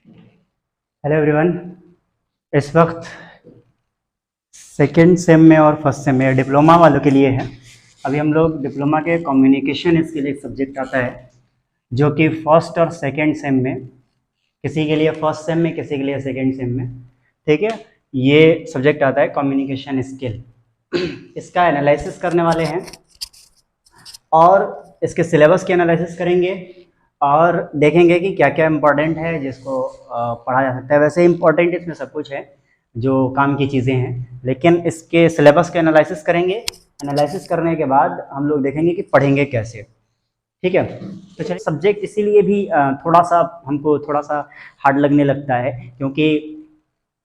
Hello everyone. इस वक्त second same में और फर्स्ट सेम में डिप्लोमा वालों के लिए है। अभी हम लोग डिप्लोमा के कम्युनिकेशन स्किल एक सब्जेक्ट आता है जो कि फर्स्ट और सेकेंड सेम में, किसी के लिए फर्स्ट सेम में, किसी के लिए सेकेंड सेम में, ठीक है। ये सब्जेक्ट आता है कम्युनिकेशन स्किल। इसका एनालिसिस करने वाले हैं और इसके सिलेबस की एनालिसिस करेंगे और देखेंगे कि क्या क्या इम्पोर्टेंट है जिसको पढ़ा जा सकता है। वैसे इम्पोर्टेंट इसमें सब कुछ है जो काम की चीज़ें हैं, लेकिन इसके सिलेबस का एनालिसिस करेंगे। एनालिसिस करने के बाद हम लोग देखेंगे कि पढ़ेंगे कैसे, ठीक है। तो चलिए, सब्जेक्ट इसीलिए भी थोड़ा सा हमको थोड़ा सा हार्ड लगने लगता है क्योंकि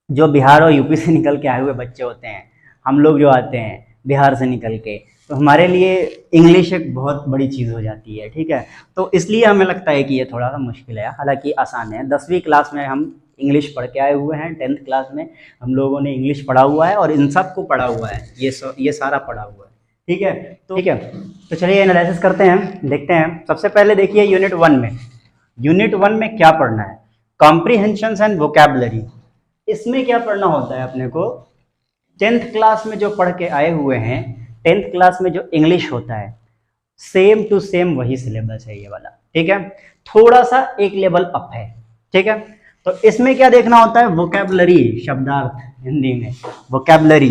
जो बिहार और यूपी से निकल के आए हुए बच्चे होते हैं, हम लोग जो आते हैं बिहार से निकल के, तो हमारे लिए इंग्लिश एक बहुत बड़ी चीज़ हो जाती है, ठीक है। तो इसलिए हमें लगता है कि ये थोड़ा सा मुश्किल है, हालांकि आसान है। 10वीं क्लास में हम इंग्लिश पढ़ के आए हुए हैं, 10th क्लास में हम लोगों ने इंग्लिश पढ़ा हुआ है और इन सब को पढ़ा हुआ है, ये सारा पढ़ा हुआ है, ठीक है। तो चलिए एनालिसिस करते हैं, देखते हैं। सबसे पहले देखिए यूनिट 1 में क्या पढ़ना है, कॉम्प्रीहेंशन एंड वोकैबुलरी। इसमें क्या पढ़ना होता है अपने को, 10th क्लास में जो पढ़ के आए हुए हैं, 10th क्लास में जो इंग्लिश होता है सेम टू सेम वही सिलेबस है ये वाला, ठीक है। थोड़ा सा एक लेवल अप है, ठीक है। तो इसमें क्या देखना होता है, वोकैबुलरी, शब्दार्थ हिंदी में वोकैबुलरी।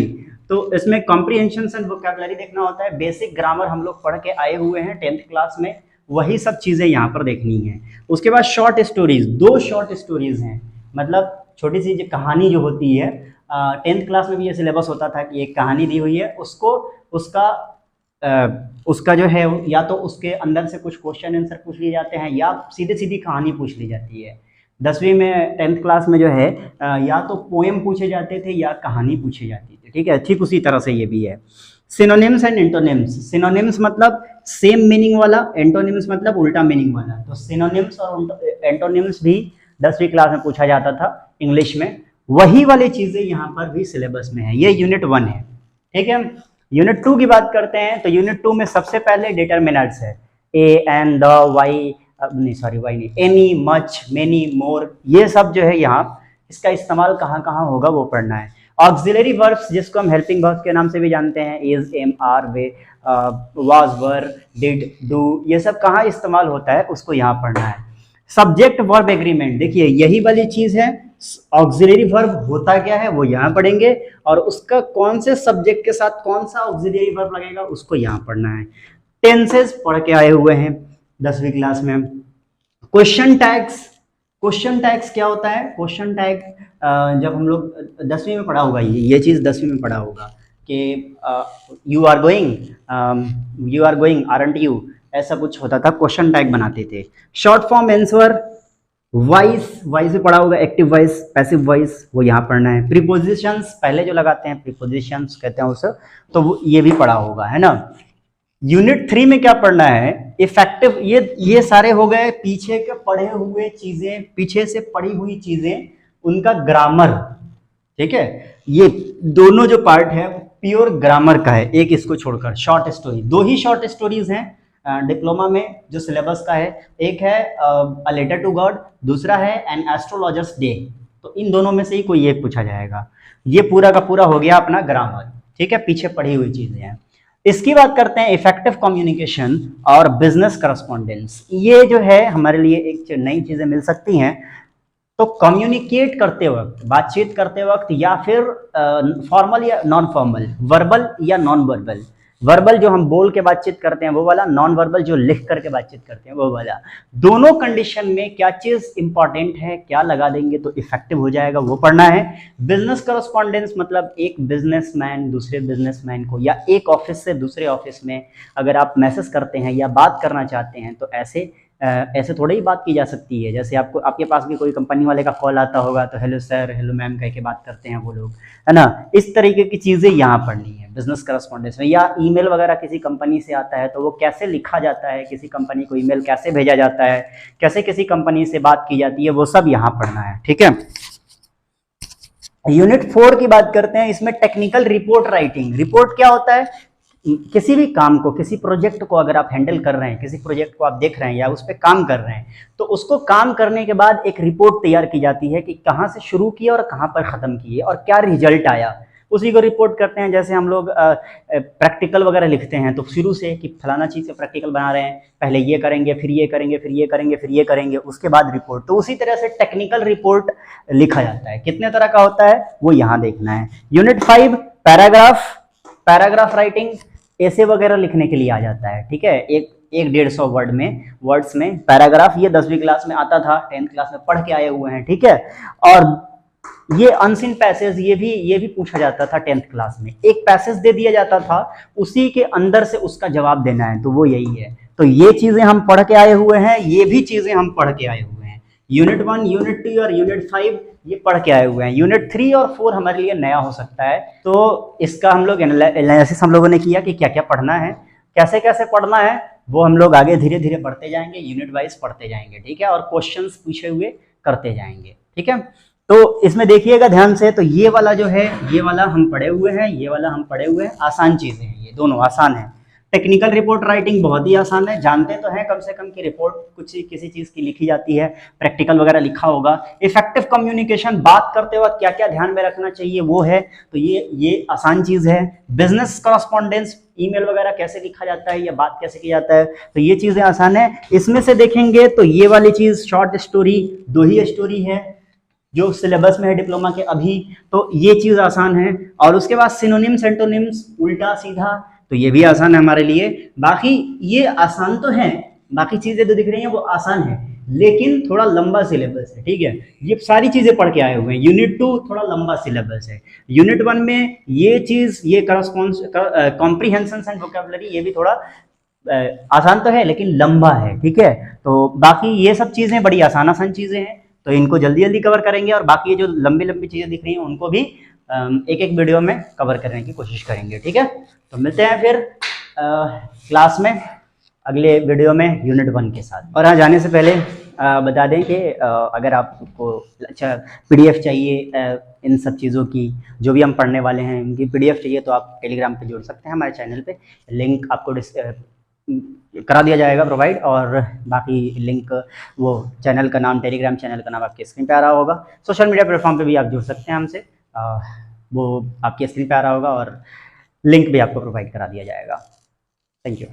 तो इसमें कॉम्प्रीहेंशन एंड वोकैबुलरी देखना होता है। बेसिक ग्रामर हम लोग पढ़ के आए हुए हैं 10th क्लास में, वही सब चीजें यहाँ पर देखनी है। उसके बाद शॉर्ट स्टोरीज, 2 शॉर्ट स्टोरीज हैं, मतलब छोटी सी जो कहानी जो होती है, 10th क्लास में भी ये सिलेबस होता था कि एक कहानी दी हुई है, उसका जो है या तो उसके अंदर से कुछ क्वेश्चन आंसर पूछ लिए जाते हैं या सीधे सीधी कहानी पूछ ली जाती है। 10वीं में 10th क्लास में जो है या तो पोएम पूछे जाते थे या कहानी पूछी जाती थी, ठीक है। ठीक उसी तरह से ये भी है। Synonyms and antonyms. सिनोनिम्स मतलब सेम मीनिंग वाला, एंटोनिम्स मतलब उल्टा मीनिंग वाला। तो सिनोनिम्स और एंटोनिम्स भी 10वीं क्लास में पूछा जाता था इंग्लिश में, वही वाली चीजें यहाँ पर भी सिलेबस में है। ये यूनिट 1 है, ठीक है। यूनिट 2 की बात करते हैं तो यूनिट 2 में सबसे पहले डिटर्मिनर्स है, ए एंड द, वाई, नहीं सॉरी वाई नहीं, एनी, मच, मेनी, मोर, ये सब जो है यहाँ इसका इस्तेमाल कहाँ कहाँ होगा वो पढ़ना है। ऑक्सिलरी वर्ब्स जिसको हम हेल्पिंग वर्ब्स के नाम से भी जानते हैं, इज, एम, आर, वे, वाज, वर, डिड, डू, ये सब कहाँ इस्तेमाल होता है उसको यहाँ पढ़ना है। सब्जेक्ट वर्ब एग्रीमेंट, देखिए यही वाली चीज है, ऑक्सिलरी वर्ब होता क्या है वो यहाँ पढ़ेंगे और उसका कौन से सब्जेक्ट के साथ कौन सा ऑक्सिलरी वर्ब लगेगा उसको यहाँ पढ़ना है। टेंसेस पढ़ के आए हुए हैं 10वीं क्लास में। क्वेश्चन टैग्स, क्वेश्चन टैग्स क्या होता है, क्वेश्चन टैग जब हम लोग 10वीं में पढ़ा होगा, ये चीज 10वीं में पढ़ा होगा कि you are going, aren't you, ऐसा कुछ होता था, क्वेश्चन टैग बनाते थे। शॉर्ट फॉर्म आंसर, वॉइस भी पढ़ा होगा, एक्टिव वॉइस, पैसिव वॉइस, वो यहाँ पढ़ना है। प्रीपोजिशंस पहले जो लगाते हैं प्रीपोजिशंस कहते हैं उसे, तो वो ये भी पढ़ा होगा, है ना। यूनिट 3 में क्या पढ़ना है, इफेक्टिव। ये सारे हो गए पीछे के पढ़े हुए चीजें, पीछे से पढ़ी हुई चीजें, उनका ग्रामर, ठीक है। ये दोनों जो पार्ट है वो प्योर ग्रामर का है, एक इसको छोड़कर। शॉर्ट स्टोरी, 2 ही शॉर्ट स्टोरीज हैं डिप्लोमा में जो सिलेबस का है, एक है अ लेटर टू गॉड, दूसरा है एन एस्ट्रोलॉजर्स डे। तो इन दोनों में से ही कोई एक पूछा जाएगा। ये पूरा का पूरा हो गया अपना ग्रामर, ठीक है, पीछे पढ़ी हुई चीजें हैं। इसकी बात करते हैं इफेक्टिव कम्युनिकेशन और बिजनेस करस्पॉन्डेंस। ये जो है हमारे लिए एक नई चीजें मिल सकती हैं। तो कम्युनिकेट करते वक्त, बातचीत करते वक्त, या फिर फॉर्मल या नॉन फॉर्मल, वर्बल या नॉन वर्बल, वर्बल जो हम बोल के बातचीत करते हैं वो वाला, नॉन वर्बल जो लिख करके बातचीत करते हैं वो वाला, दोनों कंडीशन में क्या चीज इंपॉर्टेंट है, क्या लगा देंगे तो इफेक्टिव हो जाएगा, वो पढ़ना है। बिजनेस करस्पॉन्डेंस मतलब एक बिजनेसमैन दूसरे बिजनेसमैन को, या एक ऑफिस से दूसरे ऑफिस में अगर आप मैसेज करते हैं या बात करना चाहते हैं तो ऐसे थोड़ी ही बात की जा सकती है। जैसे आपके पास भी कोई कंपनी वाले का कॉल आता होगा तो हेलो सर, हेलो मैम कह के बात करते हैं वो लोग, है ना। इस तरीके की चीजें यहाँ पढ़नी है बिजनेस करस्पॉन्डेंस में। या ईमेल वगैरह किसी कंपनी से आता है तो वो कैसे लिखा जाता है, किसी कंपनी को ईमेल कैसे भेजा जाता है, कैसे किसी कंपनी से बात की जाती है, वो सब यहाँ पढ़ना है, ठीक है। यूनिट 4 की बात करते हैं, इसमें टेक्निकल रिपोर्ट राइटिंग। रिपोर्ट क्या होता है, किसी भी काम को, किसी प्रोजेक्ट को अगर आप हैंडल कर रहे हैं, किसी प्रोजेक्ट को आप देख रहे हैं या उस पर काम कर रहे हैं, तो उसको काम करने के बाद एक रिपोर्ट तैयार की जाती है कि कहाँ से शुरू किया और कहाँ पर ख़त्म किए और क्या रिजल्ट आया, उसी को रिपोर्ट करते हैं। जैसे हम लोग प्रैक्टिकल वगैरह लिखते हैं तो शुरू से कि फलाना चीज़ का प्रैक्टिकल बना रहे हैं, पहले ये करेंगे, फिर ये करेंगे, फिर ये करेंगे, फिर ये करेंगे, उसके बाद रिपोर्ट। तो उसी तरह से टेक्निकल रिपोर्ट लिखा जाता है। कितने तरह का होता है वो यहाँ देखना है। यूनिट 5 पैराग्राफ राइटिंग, ऐसे वगैरह लिखने के लिए आ जाता है। ठीक है, एक 150 वर्ड्स में पैराग्राफ, ये 10वीं क्लास में आता था, 10th क्लास में पढ़ के आए हुए हैं। ठीक है, और ये अनसीन पैसेज, ये भी पूछा जाता था 10th क्लास में। एक पैसेज दे दिया जाता था, उसी के अंदर से उसका जवाब देना है, तो वो यही है। तो ये चीजें हम पढ़ के आए हुए हैं, ये भी चीजें हम पढ़ के आए हुए हैं। यूनिट 1, यूनिट 2 और यूनिट 5 ये पढ़ के आए हुए हैं। यूनिट 3 और 4 हमारे लिए नया हो सकता है, तो इसका हम लोग एनालिसिस हम लोगों ने किया कि क्या क्या पढ़ना है, कैसे कैसे पढ़ना है, वो हम लोग आगे धीरे धीरे पढ़ते जाएंगे, यूनिट वाइज पढ़ते जाएंगे। ठीक है, और क्वेश्चंस पूछे हुए करते जाएंगे। ठीक है, तो इसमें देखिएगा ध्यान से, तो ये वाला जो है, ये वाला हम पढ़े हुए हैं, ये वाला हम पढ़े हुए हैं। आसान चीजें हैं, ये दोनों आसान है। टेक्निकल रिपोर्ट राइटिंग बहुत ही आसान है, जानते तो हैं कम से कम कि रिपोर्ट कुछ किसी चीज़ की लिखी जाती है, प्रैक्टिकल वगैरह लिखा होगा। इफेक्टिव कम्युनिकेशन, बात करते वक्त क्या क्या ध्यान में रखना चाहिए वो है, तो ये आसान चीज़ है। बिजनेस करस्पॉन्डेंस, ईमेल वगैरह कैसे लिखा जाता है या बात कैसे किया जाता है, तो ये चीज़ें आसान है। इसमें से देखेंगे तो ये वाली चीज़ शॉर्ट स्टोरी, 2 ही स्टोरी है जो सिलेबस में है डिप्लोमा के अभी, तो ये चीज़ आसान है। और उसके बाद सिनोनिम्स, एंटोनिम्स, उल्टा सीधा, तो ये भी आसान है हमारे लिए। बाकी ये आसान तो है, बाकी चीज़ें जो दिख रही हैं वो आसान है, लेकिन थोड़ा लंबा सिलेबस है। ठीक है, ये सारी चीज़ें पढ़ के आए हुए हैं। यूनिट 2 थोड़ा लंबा सिलेबस है। यूनिट 1 में ये चीज़, ये कॉम्प्रीहेंशन एंड वोकैबुलरी, ये भी थोड़ा आसान तो है लेकिन लंबा है। ठीक है, तो बाकी ये सब चीज़ें बड़ी आसान चीज़ें हैं, तो इनको जल्दी जल्दी कवर करेंगे। और बाकी ये जो लंबी लंबी चीज़ें दिख रही हैं उनको भी एक एक वीडियो में कवर करने की कोशिश करेंगे। ठीक है, तो मिलते हैं फिर क्लास में अगले वीडियो में यूनिट 1 के साथ। और हाँ, जाने से पहले बता दें कि अगर आपको अच्छा PDF चाहिए इन सब चीज़ों की, जो भी हम पढ़ने वाले हैं इनकी PDF चाहिए, तो आप टेलीग्राम पे जुड़ सकते हैं हमारे चैनल पे। लिंक आपको करा दिया जाएगा प्रोवाइड, और बाकी लिंक, वो चैनल का नाम, टेलीग्राम चैनल का नाम आपके स्क्रीन पे आ रहा होगा। सोशल मीडिया प्लेटफॉर्म पे भी आप जुड़ सकते हैं हमसे, वो आपके स्क्रीन पे आ रहा होगा, और लिंक भी आपको प्रोवाइड करा दिया जाएगा। Thank you.